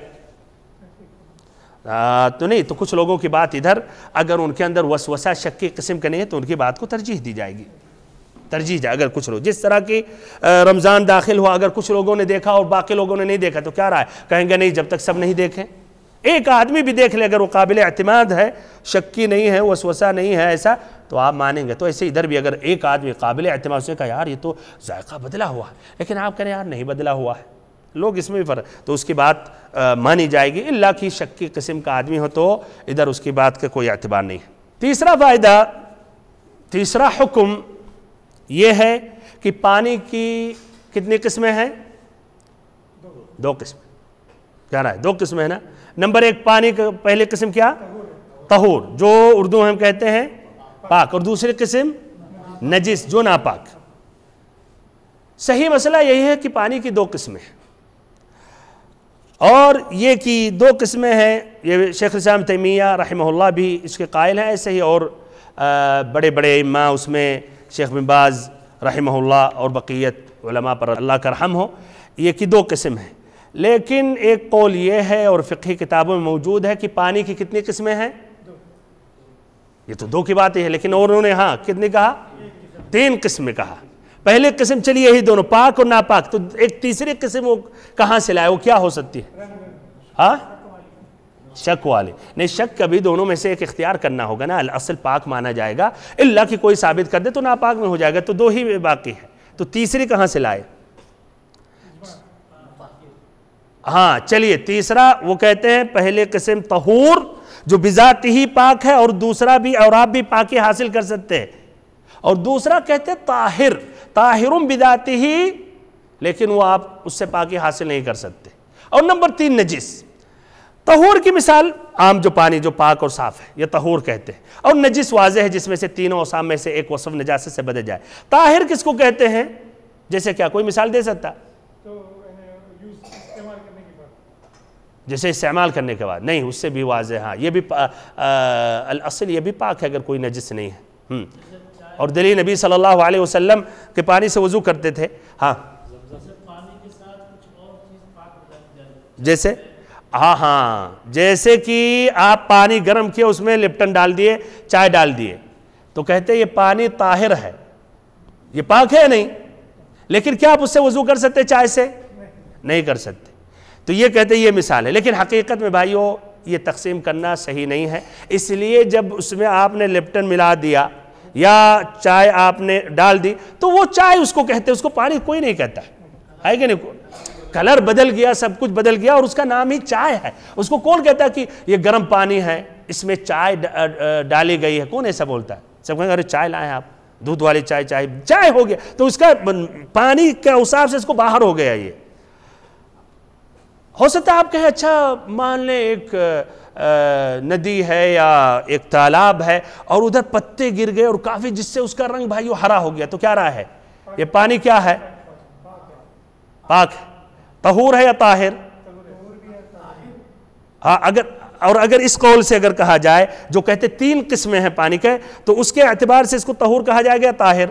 تو نہیں، تو کچھ لوگوں کی بات ادھر، اگر ان کے اندر وسوسہ شک کی قسم کا نہیں ہے تو ان کی بات کو ترجیح دی جائے گی، ترجیح جائے۔ اگر کچھ لوگ، جس طرح کی رمضان داخل ہوا، اگر کچھ لوگوں نے دیکھا اور باقی لوگوں نے نہیں دیکھا تو کیا رائے؟ کہیں گے نہیں، جب تک سب نہیں دیکھیں، ایک آدمی بھی دیکھ لے اگر وہ قابل اعتماد ہے، شکی نہیں ہے، وسوسہ نہیں ہے ایسا، تو آپ مانیں گے۔ تو ایسے ادھر بھی اگر ایک آدمی قابل اعتماد سے کہا یار یہ تو ذائقہ بدلا ہوا ہے، لیکن آپ کہیں یار نہیں بدلا ہوا ہے، لوگ اس میں بھی فرق، تو اس کی بات مانی جائے گی، اللہ کی شک کی قسم کا آدمی ہو تو ادھر اس کی بات کا کوئی اعتبار نہیں ہے۔ تیسرا فائدہ، تیسرا حکم یہ ہے کہ پانی کی کتنی قسمیں ہیں؟ دو قسمیں۔ کیا رہا ہے؟ دو قسمیں ہیں نا۔ نمبر ایک، پانی کا پہلی قسم کیا؟ طہور، جو اردو ہم کہتے ہیں پاک، اور دوسری قسم نجس، جو ناپاک۔ صحیح مسئلہ یہی ہے کہ پانی کی دو قسمیں ہیں، اور یہ کہ دو قسمیں ہیں، یہ شیخ الاسلام تیمیہ رحمہ اللہ بھی اس کے قائل ہیں، ایسے ہی اور بڑے بڑے ائمہ اس میں شیخ بن باز رحمہ اللہ اور بقیت علماء پر اللہ کا رحم ہو، یہ کہ دو قسم ہیں۔ لیکن ایک قول یہ ہے اور فقہی کتابوں میں موجود ہے کہ پانی کی کتنی قسمیں ہیں؟ یہ تو دو کی بات ہی ہے، لیکن اور انہوں نے ہاں کتنی کہا؟ تین قسمیں کہا۔ پہلے قسم چلی یہی دونوں، پاک اور ناپاک، تو ایک تیسری قسم وہ کہاں سے لائے؟ وہ کیا ہو سکتی ہے؟ ہاں، شک والے نہیں، شک کبھی دونوں میں سے ایک اختیار کرنا ہوگا نا، الاصل پاک مانا جائے گا، اللہ کی کوئی ثابت کر دے تو ناپاک میں ہو جائے گا، تو دو ہی باقی ہے، تو تیسری کہاں سے لائے؟ ہاں چلیے، تیسرا وہ کہتے ہیں پہلے قسم طہور جو بذات ہی پاک ہے، اور دوسرا بھی، اور آپ بھی پاکی حاصل کر سکتے ہیں، اور دوسرا کہتے ہیں طاہر، طاہرٌ بذات ہی، لیکن وہ آپ اس سے پاکی حاصل نہیں کر سکتے، اور نمبر تین نجس۔ طہور کی مثال عام جو پانی جو پاک اور صاف ہے یہ طہور کہتے ہیں، اور نجس واضح ہے جس میں سے تینوں اوصاف میں سے ایک وصف نجاست سے بدل جائے۔ طاہر کس کو کہتے ہیں؟ جیسے کیا کوئی مثال دے سکتا؟ جیسے استعمال کرنے کے بعد نہیں، اس سے بھی واضح، ہاں یہ بھی الاصل یہ بھی پاک ہے اگر کوئی نجس نہیں ہے۔ اور دلیل نبی صلی اللہ علیہ وسلم کے پانی سے وضو کرتے تھے، ہاں جیسے ہاں جیسے کہ آپ پانی گرم کیے، اس میں لپٹن ڈال دیے، چائے ڈال دیے، تو کہتے ہیں یہ پانی طاہر ہے، یہ پاک ہے نہیں، لیکن کیا آپ اس سے وضو کر سکتے؟ چائے سے نہیں کر سکتے، تو یہ کہتے ہیں یہ مثال ہے۔ لیکن حقیقت میں بھائیو یہ تقسیم کرنا صحیح نہیں ہے، اس لیے جب اس میں آپ نے لپٹن ملا دیا یا چائے آپ نے ڈال دی تو وہ چائے اس کو کہتے ہیں، اس کو پانی کوئی نہیں کہتا ہے کہ نہیں؟ کلر بدل گیا، سب کچھ بدل گیا، اور اس کا نام ہی چائے ہے، اس کو کون کہتا ہے کہ یہ گرم پانی ہے، اس میں چائے ڈالی گئی ہے؟ کون ایسا بولتا ہے؟ سب کہیں گے ارے چائے لائیں آپ، دودھ والی چائے ہو گیا، تو اس کا پانی کے اوصاف سے اس کو باہر ہو گیا۔ یہ ہو سکتا ہے آپ کہیں اچھا مان لیں ایک ندی ہے یا ایک تالاب ہے اور ادھر پتے گر گئے اور کافی، جس سے اس کا رنگ بھائیو ہرا ہو گیا، تو کیا رہا ہے؟ یہ پانی کیا ہے؟ پاک ہے، طہور ہے یا طاہر؟ ہاں، اگر اس قول سے اگر کہا جائے، جو کہتے 3 قسمیں ہیں پانی کے، تو اس کے اعتبار سے اس کو طہور کہا جائے گا طاہر؟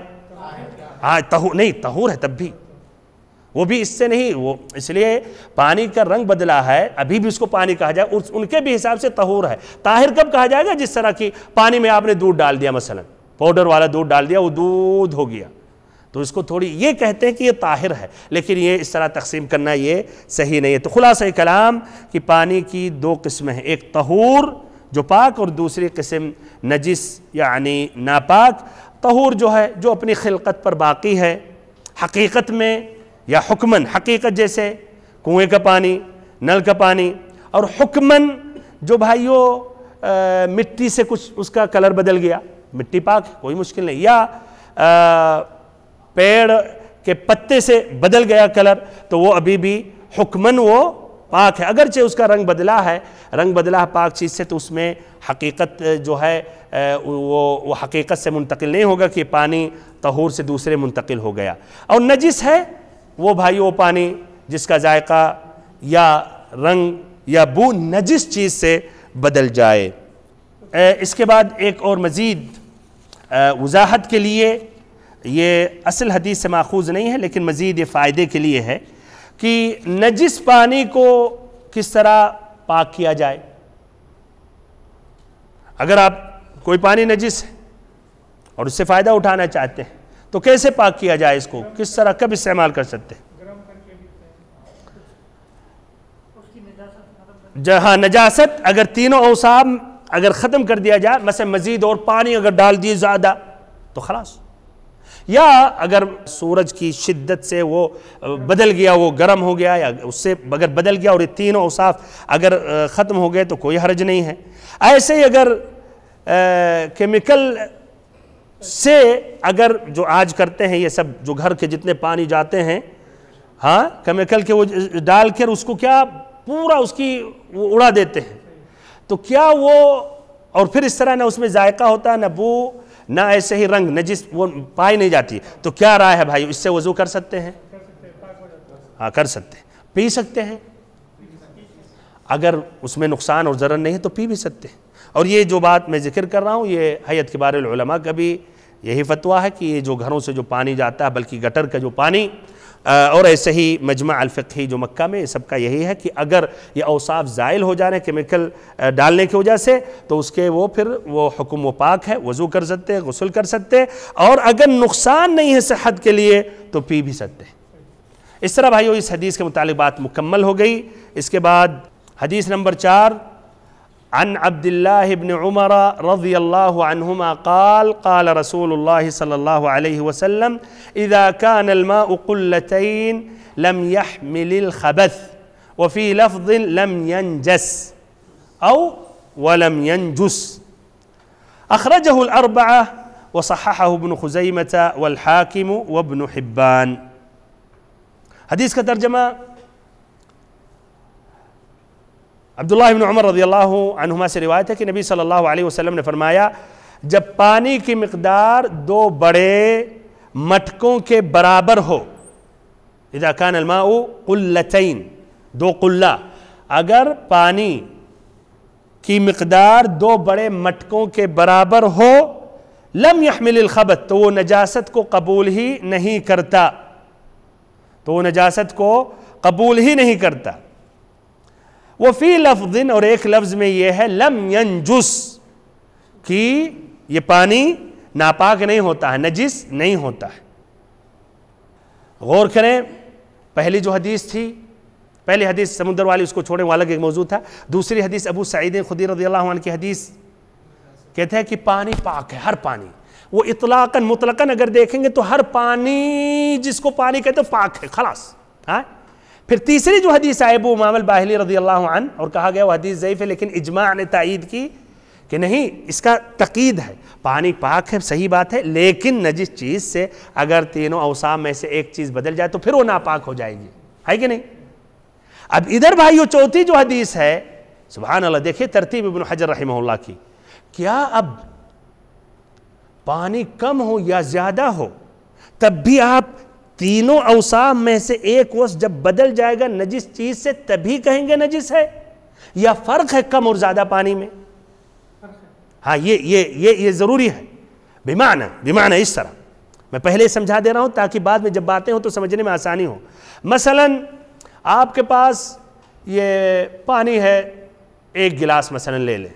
ہاں طہور نہیں، طہور ہے تب بھی، وہ بھی اس سے نہیں، وہ اس لیے پانی کا رنگ بدلا ہے، ابھی بھی اس کو پانی کہا جائے، ان کے بھی حساب سے طہور ہے۔ طاہر کب کہا جائے گا؟ جس طرح کی پانی میں آپ نے دودھ ڈال دیا، مثلا پاؤڈر والا دودھ ڈال دیا، وہ دودھ ہو گیا، تو اس کو تھوڑی یہ کہتے ہیں کہ یہ طاہر ہے، لیکن یہ اس طرح تقسیم کرنا یہ صحیح نہیں ہے۔ تو خلاصہ کلام کہ پانی کی 2 قسمیں ہیں، ایک طہور جو پاک اور دوسری قسم نجس یعنی ناپاک۔ طہور جو ہے جو اپنی خلقت پر باقی ہے، حقیقت میں یا حکمن، حقیقت جیسے کنویں کا پانی، نل کا پانی، اور حکمن جو بھائیو مٹی سے کچھ اس کا کلر بدل گیا، مٹی پاک ہے، کوئی مشکل نہیں، یا پیڑ کے پتے سے بدل گیا کلر، تو وہ ابھی بھی حکمن وہ پاک ہے، اگرچہ اس کا رنگ بدلا ہے پاک چیز سے، تو اس میں حقیقت جو ہے وہ حقیقت سے منتقل نہیں ہوگا کہ پانی طہور سے دوسرے منتقل ہو گیا۔ اور نجس ہے وہ بھائی وہ پانی جس کا ذائقہ یا رنگ یا بو نجس چیز سے بدل جائے۔ اس کے بعد ایک اور مزید وضاحت کے لیے، یہ اصل حدیث سے ماخوذ نہیں ہے لیکن مزید یہ فائدے کے لیے ہے کہ نجس پانی کو کس طرح پاک کیا جائے۔ اگر آپ کوئی پانی نجس ہے اور اس سے فائدہ اٹھانا چاہتے ہیں تو کیسے پاک کیا جائے، اس کو کس طرح کب استعمال کر سکتے ہیں؟ جہاں نجاست اگر تینوں اوصاف اگر ختم کر دیا جائے، مثلا مزید اور پانی اگر ڈال دیے زیادہ تو خلاص، یا اگر سورج کی شدت سے وہ بدل گیا، وہ گرم ہو گیا، یا اس سے اگر بدل گیا اور یہ تینوں اوصاف اگر ختم ہو گئے تو کوئی حرج نہیں ہے۔ ایسے ہی اگر کیمیکل سے اگر جو آج کرتے ہیں یہ سب جو گھر کے جتنے پانی جاتے ہیں، ہاں کیمیکل کے وہ ڈال کر اس کو کیا پورا اس کی وہ اڑا دیتے ہیں، تو کیا وہ اور پھر اس طرح نہ اس میں ذائقہ ہوتا ہے نہ بو نہ ایسے ہی رنگ، نجس وہ پائی نہیں جاتی، تو کیا رائے ہے بھائی، اس سے وضو کر سکتے ہیں؟ ہاں کر سکتے ہیں۔ پی سکتے ہیں اگر اس میں نقصان اور ضرر نہیں ہے تو پی بھی سکتے ہیں۔ اور یہ جو بات میں ذکر کر رہا ہوں یہ ہیئت کبار العلماء کا بھی یہی فتویٰ ہے کہ یہ جو گھروں سے جو پانی جاتا ہے بلکہ گٹر کا جو پانی، اور ایسے ہی مجمع الفقہی جو مکہ میں، سب کا یہی ہے کہ اگر یہ اوصاف زائل ہو جا رہے ہیں کیمیکل ڈالنے کی وجہ سے تو اس کے وہ پھر وہ حکم و پاک ہے، وضو کر سکتے، غسل کر سکتے، اور اگر نقصان نہیں ہے صحت کے لیے تو پی بھی سکتے۔ اس طرح بھائیو اس حدیث کے متعلق بات مکمل ہو گئی۔ اس کے بعد حدیث نمبر 4، عن عبد الله بن عمر رضي الله عنهما قال قال رسول الله صلى الله عليه وسلم إذا كان الماء قلتين لم يحمل الخبث وفي لفظ لم ينجس أو ولم ينجس، أخرجه الأربعة وصححه ابن خزيمة والحاكم وابن حبان۔ حدیث کا ترجمہ عبداللہ ابن عمر رضی اللہ عنہما سے روایت ہے کہ نبی صلی اللہ علیہ وسلم نے فرمایا جب پانی کی مقدار 2 بڑے مٹکوں کے برابر ہو، اذا کان الماء قلتین، 2 قلہ، اگر پانی کی مقدار 2 بڑے مٹکوں کے برابر ہو، لم يحمل الخبث، تو وہ نجاست کو قبول ہی نہیں کرتا، وفی لفظ، اور ایک لفظ میں یہ ہے لم ینجس، کہ یہ پانی ناپاک نہیں ہوتا ہے، نجس نہیں ہوتا ہے۔ غور کریں، پہلی جو حدیث تھی، پہلی حدیث سمندر والی اس کو چھوڑیں، وہ الگ ایک موضوع تھا۔ دوسری حدیث ابو سعید خدری رضی اللہ عنہ کی حدیث کہتے ہیں کہ پانی پاک ہے، ہر پانی، وہ اطلاقاً مطلقاً اگر دیکھیں گے تو ہر پانی جس کو پانی کہتے ہیں پاک ہے، خلاص۔ پھر تیسری جو حدیث ہے ابو امامہ الباہلی رضی اللہ عنہ، اور کہا گیا وہ حدیث ضعیف ہے لیکن اجماع نے تائید کی کہ نہیں اس کا تقید ہے، پانی پاک ہے، صحیح بات ہے، لیکن نجس چیز سے اگر تینوں اوصاف میں سے ایک چیز بدل جائے تو پھر وہ ناپاک ہو جائے گی، ہے کہ نہیں؟ اب ادھر بھائیو چوتھی جو حدیث ہے، سبحان اللہ، دیکھیں ترتیب ابن حجر رحمہ اللہ کی، کیا اب پانی کم ہو یا زیادہ ہو تب بھی آپ تینوں اوصاف میں سے ایک وصف جب بدل جائے گا نجس چیز سے تبھی کہیں گے نجس ہے، یا فرق ہے کم اور زیادہ پانی میں؟ ہاں یہ ضروری ہے، بمعنی اس طرح میں پہلے سمجھا دے رہا ہوں تاکہ بعد میں جب باتیں ہوں تو سمجھنے میں آسانی ہو۔ مثلا آپ کے پاس یہ پانی ہے، ایک گلاس مثلا لے لیں،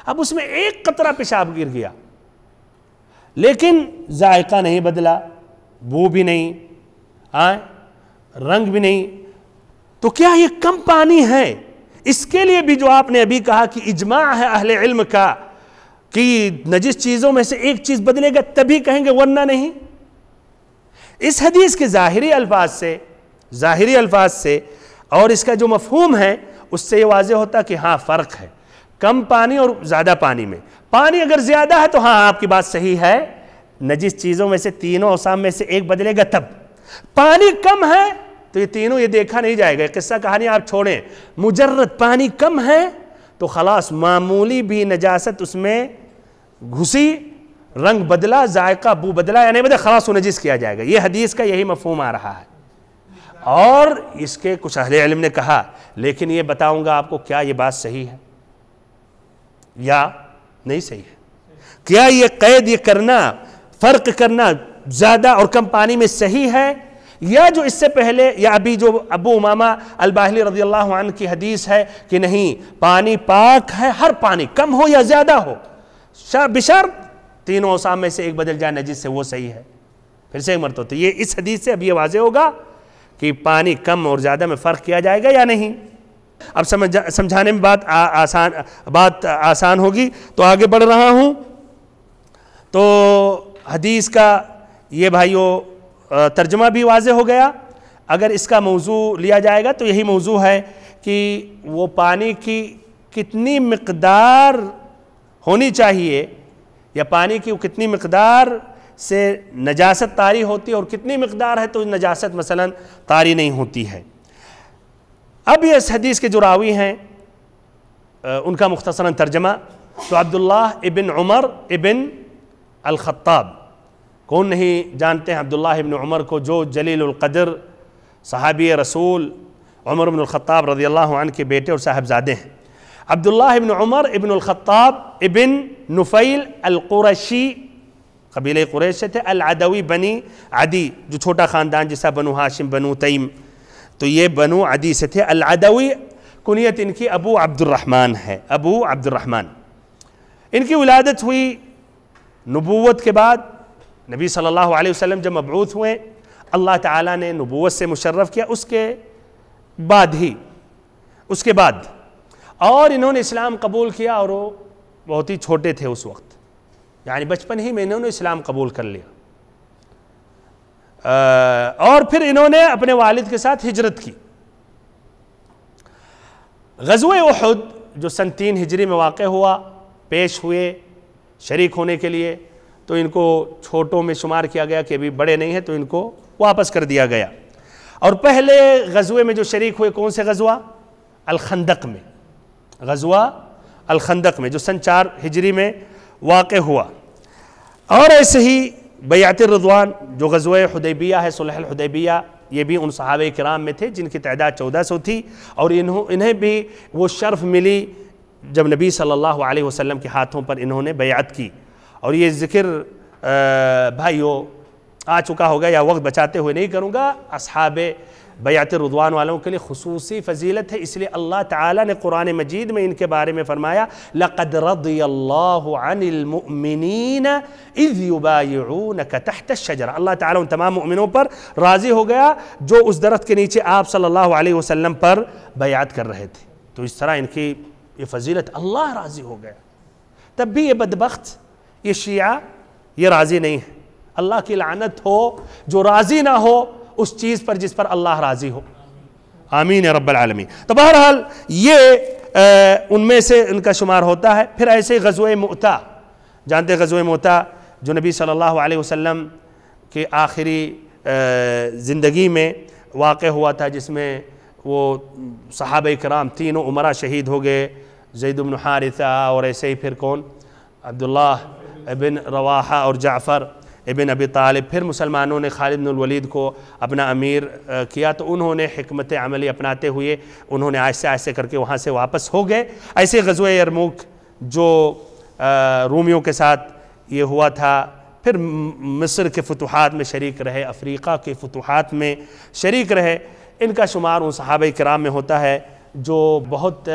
اب اس میں ایک قطرہ پیشاب گر گیا لیکن ذائقہ نہیں بدلا، بو بھی نہیں، رنگ بھی نہیں، تو کیا یہ کم پانی ہے؟ اس کے لیے بھی جو آپ نے ابھی کہا کہ اجماع ہے اہل علم کا کہ نجس چیزوں میں سے ایک چیز بدلے گا تبھی کہیں گے، ورنہ نہیں۔ اس حدیث کے ظاہری الفاظ سے اور اس کا جو مفہوم ہے اس سے یہ واضح ہوتا کہ ہاں فرق ہے کم پانی اور زیادہ پانی میں۔ پانی اگر زیادہ ہے تو ہاں آپ کی بات صحیح ہے، نجس چیزوں میں سے تینوں اوصاف میں سے ایک بدلے گا تب۔ پانی کم ہے تو یہ تینوں یہ دیکھا نہیں جائے گا، قصہ کہانی آپ چھوڑیں، مجرد پانی کم ہے تو خلاص معمولی بھی نجاست اس میں گھسی، رنگ بدلا، ذائقہ بو بدلا یا نہیں بدلا، خلاص وہ نجس کیا جائے گا۔ یہ حدیث کا یہی مفہوم آ رہا ہے، اور اس کے کچھ اہل علم نے کہا لیکن یہ بتاؤں گا آپ کو کیا یہ بات صحیح ہے یا نہیں صحیح ہے؟ کیا یہ قید یہ کرنا، فرق کرنا زیادہ اور کم پانی میں صحیح ہے، یا جو اس سے پہلے یا ابھی جو ابو امامہ الباہلی رضی اللہ عنہ کی حدیث ہے کہ نہیں پانی پاک ہے، ہر پانی کم ہو یا زیادہ ہو بشرط تینوں اوصاف میں سے ایک بدل جائے نجس سے، وہ صحیح ہے؟ پھر سے ایک مرتبہ تو یہ اس حدیث سے اب یہ واضح ہوگا کہ پانی کم اور زیادہ میں فرق کیا جائے گا یا نہیں۔ اب سمجھانے میں بات آسان ہوگی تو آگے بڑھ رہا ہوں۔ تو حدیث کا یہ بھائیو ترجمہ بھی واضح ہو گیا۔ اگر اس کا موضوع لیا جائے گا تو یہی موضوع ہے کہ وہ پانی کی کتنی مقدار ہونی چاہیے، یا پانی کی کتنی مقدار سے نجاست طاری ہوتی ہے اور کتنی مقدار ہے تو نجاست مثلا طاری نہیں ہوتی ہے۔ اب یہ اس حدیث کے جو راوی ہیں ان کا مختصراً ترجمہ، تو عبداللہ ابن عمر ابن الخطاب، کون نہیں جانتے ہیں عبداللہ ابن عمر کو، جو جلیل القدر صحابی رسول عمر بن الخطاب رضی اللہ عنہ کے بیٹے اور صاحبزادے ہیں۔ عبداللہ ابن عمر ابن الخطاب ابن نفیل القرشی، قبیلہ قریش سے تھے، العدوی بنی عدی، جو چھوٹا خاندان جیسا بنو ہاشم بنو تیم، تو یہ بنو عدی سے تھے۔ العدوی کنیت ان کی ابو عبد الرحمن ہے، ابو عبد الرحمن۔ ان کی ولادت ہوئی نبوت کے بعد، نبی صلی اللہ علیہ وسلم جب مبعوث ہوئے، اللہ تعالیٰ نے نبوت سے مشرف کیا، اس کے بعد اور انہوں نے اسلام قبول کیا، اور وہ بہت ہی چھوٹے تھے اس وقت، یعنی بچپن ہی میں انہوں نے اسلام قبول کر لیا، اور پھر انہوں نے اپنے والد کے ساتھ ہجرت کی۔ غزوہ احد جو سن 3 ہجری میں واقع ہوا، پیش ہوئے شریک ہونے کے لیے، تو ان کو چھوٹوں میں شمار کیا گیا کہ ابھی بڑے نہیں ہیں، تو ان کو واپس کر دیا گیا۔ اور پہلے غزوے میں جو شریک ہوئے کون سے غزوہ؟ الخندق میں، غزوہ الخندق میں جو سن 4 ہجری میں واقع ہوا۔ اور ایسے ہی بیعت الرضوان جو غزوہ حدیبیہ ہے، صلح الحدیبیہ، یہ بھی ان صحابہ کرام میں تھے جن کی تعداد 1400 تھی، اور انہیں بھی وہ شرف ملی جب نبی صلی اللہ علیہ وسلم کے ہاتھوں پر انہوں نے بیعت کی۔ اور یہ ذکر بھائیو آ چکا ہوگا، یا وقت بچاتے ہوئے نہیں کروں گا، اصحاب بیعت الرضوان والوں کے لیے خصوصی فضیلت ہے، اس لیے اللہ تعالیٰ نے قرآن مجید میں ان کے بارے میں فرمایا لَقَدْ رَضِيَ اللَّهُ عَنِ الْمُؤْمِنِينَ إِذْ يُبَايِعُونَكَ تَحْتَ الشَّجَرَةِ۔ اللہ تعالیٰ ان تمام مؤمنوں پر راضی ہو گیا جو اس درخت کے نیچے آپ صلی اللہ علیہ وسلم پر بیعت کر رہے تھے۔ تو اس طرح ان کی یہ فضیلت، اللہ راضی ہو گیا، تب بھی یہ بدبخت یہ شیعہ یہ راضی نہیں ہے۔ اللہ کی لعنت ہو جو راضی نہ ہو اس چیز پر جس پر اللہ راضی ہو، آمین یا رب العالمین۔ تو بہرحال یہ ان میں سے ان کا شمار ہوتا ہے۔ پھر ایسے غزوہ مؤتہ، جانتے غزوہ مؤتہ جو نبی صلی اللہ علیہ وسلم کے آخری زندگی میں واقع ہوا تھا، جس میں وہ صحابہ کرام تینوں عمرہ شہید ہو گئے، زید بن حارثہ اور ایسے ہی پھر کون، عبداللہ ابن رواحہ اور جعفر ابن ابی طالب۔ پھر مسلمانوں نے خالد بن الولید کو اپنا امیر کیا، تو انہوں نے حکمت عملی اپناتے ہوئے انہوں نے آہستہ آہستہ کر کے وہاں سے واپس ہو گئے۔ ایسے غزوہ یرموک جو رومیوں کے ساتھ یہ ہوا تھا، پھر مصر کے فتوحات میں شریک رہے، افریقہ کے فتوحات میں شریک رہے۔ ان کا شمار ان صحابہ کرام میں ہوتا ہے جو بہت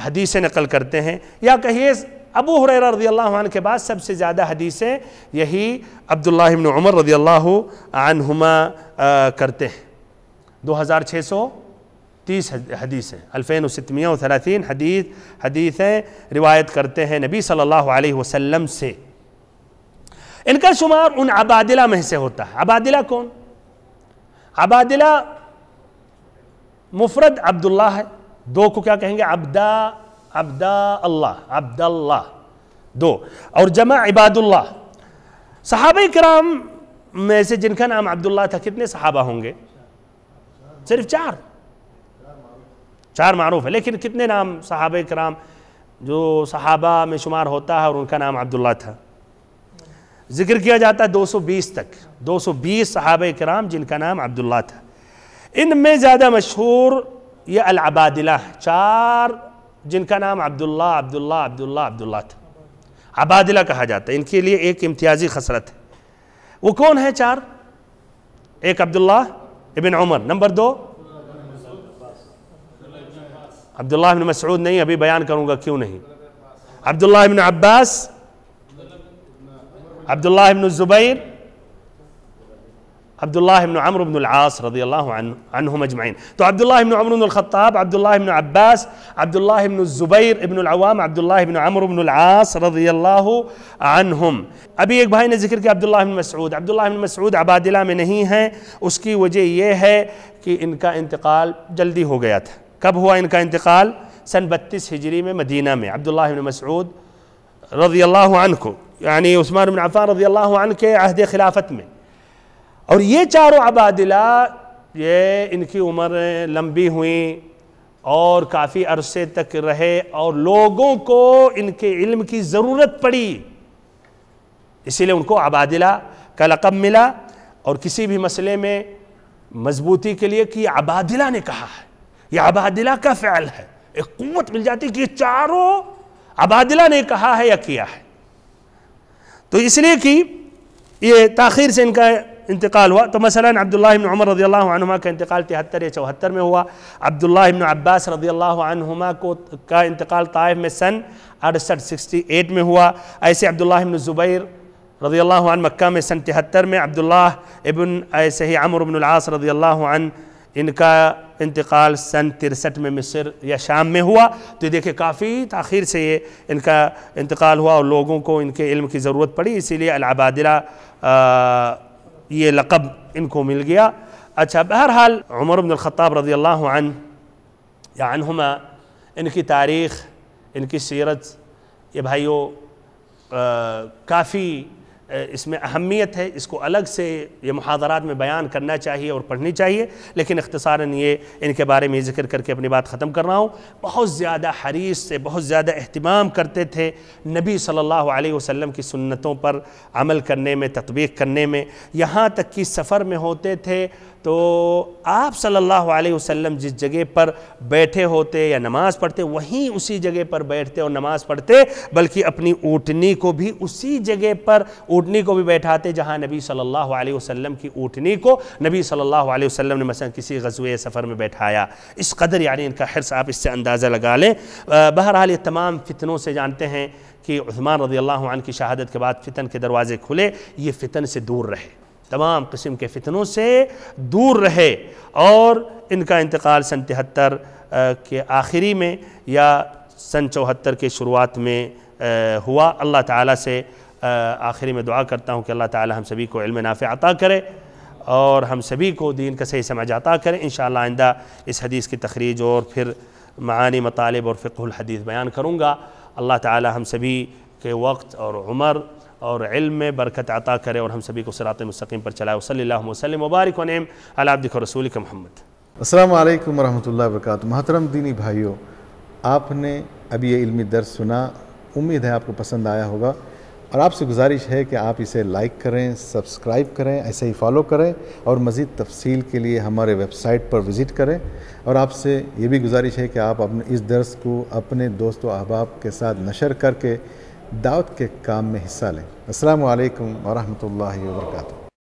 حدیثیں نقل کرتے ہیں، یا کہیے ابو ہریرہ رضی اللہ عنہ کے بعد سب سے زیادہ حدیثیں یہی عبداللہ بن عمر رضی اللہ عنہما کرتے ہیں۔ 2630 حدیثیں، 2630 حدیثیں روایت کرتے ہیں نبی صلی اللہ علیہ وسلم سے۔ ان کا شمار ان عبادلہ میں سے ہوتا ہے۔ عبادلہ کون؟ عبادلہ مفرد عبداللہ ہے، دو کو کیا کہیں گے؟ عبداللہ دو، اور جمع عباد اللہ۔ صحابہ کرام میں سے جن کا نام عبداللہ تھا کتنے صحابہ ہوں گے؟ صرف چار معروف ہے، لیکن کتنے نام صحابہ کرام جو صحابہ میں شمار ہوتا ہے اور ان کا نام عبداللہ تھا؟ ذکر کیا جاتا ہے 220 تک، 220 صحابہ کرام جن کا نام عبداللہ تھا۔ ان میں زیادہ مشہور یہ العبادلہ ہے، چار جن کا نام عبداللہ تھا، عبادلہ کہا جاتا ہے۔ ان کے لیے ایک امتیازی خصلت ہے، وہ کون ہے چار؟ ایک عبداللہ ابن عمر، نمبر 2 عبداللہ ابن مسعود نہیں، ابھی بیان کروں گا کیوں نہیں، عبداللہ ابن عباس، عبداللہ ابن الزبیر، عبداللہ ابن عمرو بن العاص رضی اللہ عنہم اجمعین۔ تو عبداللہ ابن عمر بن الخطاب، عبداللہ ابن عباس، عبداللہ ابن الزبیر ابن العوام، عبداللہ ابن عمرو بن العاص رضی اللہ عنہم۔ ابھی ایک بھائی نے ذکر کیا عبداللہ ابن مسعود، عبداللہ ابن مسعود عبادلہ میں نہیں ہیں، اس کی وجہ یہ ہے کہ ان کا انتقال جلدی ہو گیا تھا۔ کب ہوا ان کا انتقال؟ سن 32 ہجری میں مدینہ میں۔ عبداللہ ابن مسعود رضی اللہ عنہ کو، یعنی عثمان بن عفان رضی اللہ عنہ کے عہد خلافت میں، اور یہ چاروں عبادلہ یہ ان کی عمر لمبی ہوئیں اور کافی عرصے تک رہے، اور لوگوں کو ان کے علم کی ضرورت پڑی، اسی لیے ان کو عبادلہ کا لقب ملا۔ اور کسی بھی مسئلے میں مضبوطی کے لیے کہ یہ عبادلہ نے کہا ہے، یہ عبادلہ کا فعل ہے، ایک قوت مل جاتی کہ یہ چاروں عبادلہ نے کہا ہے یا کیا ہے۔ تو اس لیے کہ یہ تاخیر سے ان کا انتقال ہوا، تو مثلا عبداللہ ابن عمر رضی اللہ عنہما کا انتقال 73 یا 74 میں ہوا، عبداللہ ابن عباس رضی اللہ عنہما کا انتقال طائف میں سن 68 میں ہوا۔ ایسے عبداللہ ابن زبیر رضی اللہ عنہ مکہ میں سن 73 میں، عبداللہ ابن ایسے ہی عمرو بن العاص رضی اللہ عنہ ان کا انتقال سن 63 میں مصر یا شام میں ہوا۔ تو یہ دیکھیں کافی تاخیر سے یہ ان کا انتقال ہوا اور لوگوں کو ان کے علم کی ضرورت پڑی، اسی لیے العبادلہ یہ لقب ان کو مل گیا۔ اچھا، بہرحال عمر بن الخطاب رضی اللہ عنہ یا عنہما، ان کی تاریخ، ان کی سیرت، یہ بھائیوں کافی اس میں اہمیت ہے، اس کو الگ سے یہ محاضرات میں بیان کرنا چاہیے اور پڑھنی چاہیے، لیکن اختصاراً یہ ان کے بارے میں ذکر کر کے اپنی بات ختم کر رہا ہوں۔ بہت زیادہ حریص سے، بہت زیادہ اہتمام کرتے تھے نبی صلی اللہ علیہ وسلم کی سنتوں پر عمل کرنے میں، تطبیق کرنے میں، یہاں تک کہ سفر میں ہوتے تھے تو آپ صلی اللہ علیہ وسلم جس جگہ پر بیٹھے ہوتے یا نماز پڑھتے وہیں اسی جگہ پر بیٹھتے اور نماز پڑھتے، بلکہ اپنی اونٹنی کو بھی اسی جگہ پر اونٹنی کو بھی بیٹھاتے جہاں نبی صلی اللہ علیہ وسلم کی اونٹنی کو نبی صلی اللہ علیہ وسلم نے مثلا کسی غزوہ سفر میں بیٹھایا۔ اس قدر یعنی ان کا حرص، آپ اس سے اندازہ لگا لیں۔ بہرحال یہ تمام فتنوں سے جانتے ہیں کہ عثمان رضی اللہ عنہ کی شہادت کے بعد فتن کے دروازے کھلے، یہ فتن سے دور رہے، تمام قسم کے فتنوں سے دور رہے، اور ان کا انتقال سن 73 کے آخری میں یا سن 74 کے شروعات میں ہوا۔ اللہ تعالیٰ سے آخری میں دعا کرتا ہوں کہ اللہ تعالیٰ ہم سبھی کو علم نافع عطا کرے اور ہم سبھی کو دین کا صحیح سمجھ عطا کرے۔ انشاءاللہ آئندہ اس حدیث کی تخریج اور پھر معانی مطالب اور فقہ الحدیث بیان کروں گا۔ اللہ تعالی ہم سبھی کے وقت اور عمر اور علم میں برکت عطا کرے اور ہم سبھی کو صراط مستقیم پر چلائے۔ وصلی اللہ وسلم وبارک ونعم علی عبدک ورسولک محمد۔ السلام علیکم ورحمۃ اللہ وبرکاتہ۔ محترم دینی بھائیوں، آپ نے ابھی یہ علمی درس سنا، امید ہے آپ کو پسند آیا ہوگا، اور آپ سے گزارش ہے کہ آپ اسے لائک کریں، سبسکرائب کریں، ایسے ہی فالو کریں، اور مزید تفصیل کے لیے ہمارے ویب سائٹ پر وزٹ کریں۔ اور آپ سے یہ بھی گزارش ہے کہ آپ اپنے اس درس کو اپنے دوست و احباب کے ساتھ نشر کر کے دعوت کے کام میں حصہ لیں۔ السلام علیکم ورحمۃ اللہ وبرکاتہ۔